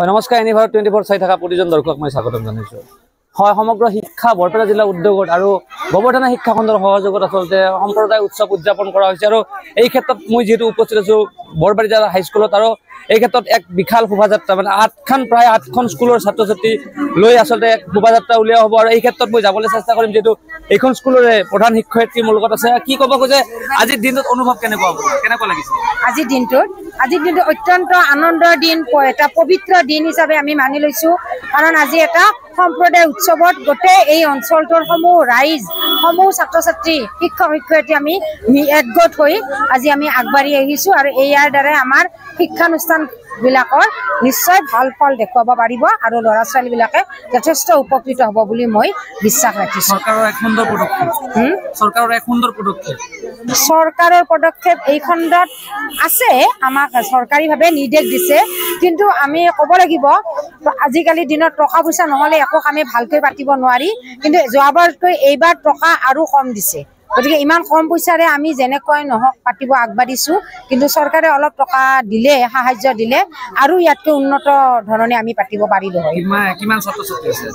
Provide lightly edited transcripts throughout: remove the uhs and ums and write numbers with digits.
নমস্কাৰ এনি ভাৰত 24 চাই থকা প্ৰতিজন দৰ্শক মই স্বাগতম জনাইছো। হয়, সমগ্ৰ শিক্ষা বৰপেটা জিলা উদ্যোগত আৰু গোবৰ্ধনা শিক্ষা খণ্ডৰ সহযোগত আচলতে সম্প্ৰদায় উৎসৱ উদযাপন কৰা হৈছে আৰু এই ক্ষেত্ৰত মই যেহেতু উপস্থিত আছো বৰবাৰী হাইস্কুলত আৰু এই ক্ষেত্ৰত এক বিশাল শোভাযাত্ৰা মানে প্ৰায় 8খন স্কুলৰ ছাত্ৰ ছাত্ৰী লৈ আচলতে এক শোভাযাত্ৰা উলিওৱা হ'ব আৰু এই ক্ষেত্ৰত মই যাবলৈ চেষ্টা কৰিম যেহেতু এইখন স্কুলৰে প্ৰধান শিক্ষয়িত্ৰী মোৰ লগত আছে। কি ক'ব খোজে আজিৰ দিনটোত অনুভৱ কেনেকুৱা লাগিছে? আজিৰ দিনটোত অত্যন্ত আনন্দৰ দিন, এটা পবিত্ৰ দিন হিচাপে আমি মানি লৈছো। কাৰণ আজি এটা সম্প্ৰদায় উৎসৱত গোটেই এই অঞ্চলটোৰ সমূহ ৰাইজ, সমূহ ছাত্ৰ ছাত্ৰী, শিক্ষক শিক্ষয়িত্ৰী আমি একগোট হৈ আজি আমি আগবাঢ়ি আহিছো আৰু ইয়াৰ দ্বাৰাই আমাৰ শিক্ষানুষ্ঠান বিলাকৰ নিশ্চয় ভাল ফল দেখুৱাব পাৰিব আৰু ল'ৰা ছোৱালী বিলাকে যথেষ্ট উপকৃত হ'ব বুলি মই বিশ্বাস ৰাখিছো। চৰকাৰৰ পদক্ষেপ এই খণ্ডত আছে, আমাক চৰকাৰীভাৱে নিৰ্দেশ দিছে, কিন্তু আমি ক'ব লাগিব আজিকালি দিনত টকা পইচা নহ'লে একো কামে ভালকৈ পাতিব নোৱাৰি, কিন্তু যোৱাবাৰতকৈ এইবাৰ টকা আৰু কম দিছে। গতিকে ইমান কম পইচাৰে আমি যেনেকৈ নহওক পাতিব আগবাঢ়িছো, কিন্তু চৰকাৰে অলপ টকা দিলে, সাহায্য দিলে আৰু ইয়াতকৈ উন্নত ধৰণে আমি পাতিব পাৰিলো হয়। কিমান ছাত্ৰ ছাত্ৰী আছে?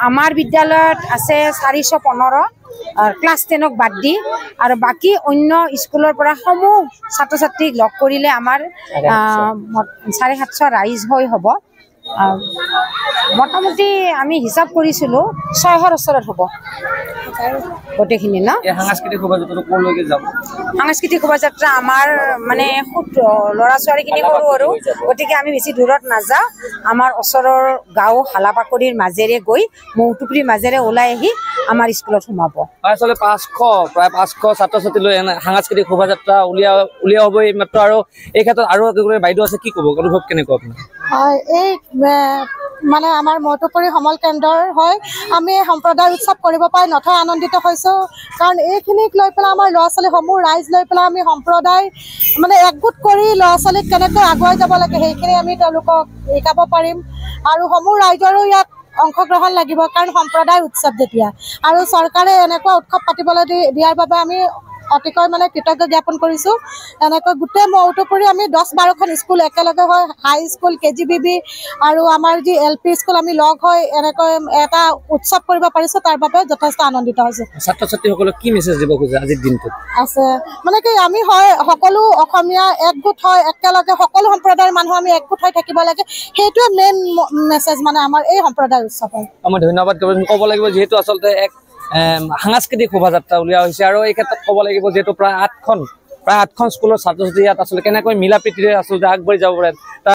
আমাৰ বিদ্যালয়ত আছে 415 ক্লাছ 10ক বাদ দি, আৰু বাকী অন্য স্কুলৰ পৰা সমূহ ছাত্ৰ ছাত্ৰীক লগ কৰিলে আমাৰ 750 ৰাইজ হৈ হ'ব। মোটামুটি আমি হিচাপ কৰিছিলো 600ৰ ওচৰত হ'ব গোটেইখিনি। সাংস্কৃতিক শোভাযাত্ৰা আমাৰ মানে ল'ৰা ছোৱালীখিনি সৰু সৰু, গতিকে আমি বেছি দূৰত নাযাওঁ। আমাৰ ওচৰৰ গাঁও হালাপাকৰিৰ মাজেৰে গৈ মৌটুপুৰীৰ মাজেৰে ওলাই আহি আমাৰ স্কুলত সোমাব। আচলতে প্ৰায় 500 ছাত্ৰ ছাত্ৰী লৈ সাংস্কৃতিক শোভাযাত্ৰা উলিওৱা হ'ব এই মাত্ৰ। আৰু এই ক্ষেত্ৰত আৰু বাইদেউ আছে, কি ক'ব, অনুভৱ কেনেকুৱা আপোনাৰ? এই মানে আমাৰ মৌটুপুৰী সমল কেন্দ্ৰৰ হয়, আমি সম্প্ৰদায় উৎসৱ কৰিব পাই নথৈ আনন্দিত হৈছোঁ। কাৰণ এইখিনিক লৈ পেলাই আমাৰ ল'ৰা ছোৱালীসমূহ ৰাইজ লৈ পেলাই আমি সম্প্ৰদায় মানে একগোট কৰি ল'ৰা ছোৱালীক কেনেকৈ আগুৱাই যাব লাগে সেইখিনি আমি তেওঁলোকক শিকাব পাৰিম আৰু সমূহ ৰাইজৰো ইয়াত অংশগ্ৰহণ লাগিব, কাৰণ সম্প্ৰদায় উৎসৱ যেতিয়া আৰু চৰকাৰে এনেকুৱা উৎসৱ পাতিবলৈ দিয়াৰ বাবে আমি অতিকৈ মানে কৃতজ্ঞ জ্ঞাপন কৰিছোঁ। এনেকৈ গোটেই মৌটুপুৰী আমি 10-12খন স্কুল একেলগে হয়, হাই স্কুল, KGBB আৰু আমাৰ যি LP স্কুল আমি লগ হৈ এনেকৈ এটা উৎসৱ কৰিব পাৰিছোঁ, তাৰ বাবে যথেষ্ট আনন্দিত হৈছোঁ। ছাত্ৰ ছাত্ৰীসকলক কি মেছেজ দিব খোজে আজিৰ দিনটোত? আছে মানে কি আমি হয় সকলো অসমীয়া একগোট হয়, একেলগে সকলো সম্প্ৰদায়ৰ মানুহ আমি একগোট হৈ থাকিব লাগে, সেইটোৱে মেইন মেছেজ মানে আমাৰ এই সম্প্ৰদায় উৎসৱৰ। মই ধন্যবাদ ক'ব লাগিব, যিহেতু আচলতে এক সাংস্কৃতিক শোভাযাত্ৰা উলিওৱা হৈছে আৰু এই ক্ষেত্ৰত ক'ব লাগিব যিহেতু প্ৰায় 8খন স্কুলৰ ছাত্ৰ ছাত্ৰী ইয়াত আচলতে কেনেকৈ মিলা প্ৰীতিৰে আচলতে আগবাঢ়ি যাব পাৰে।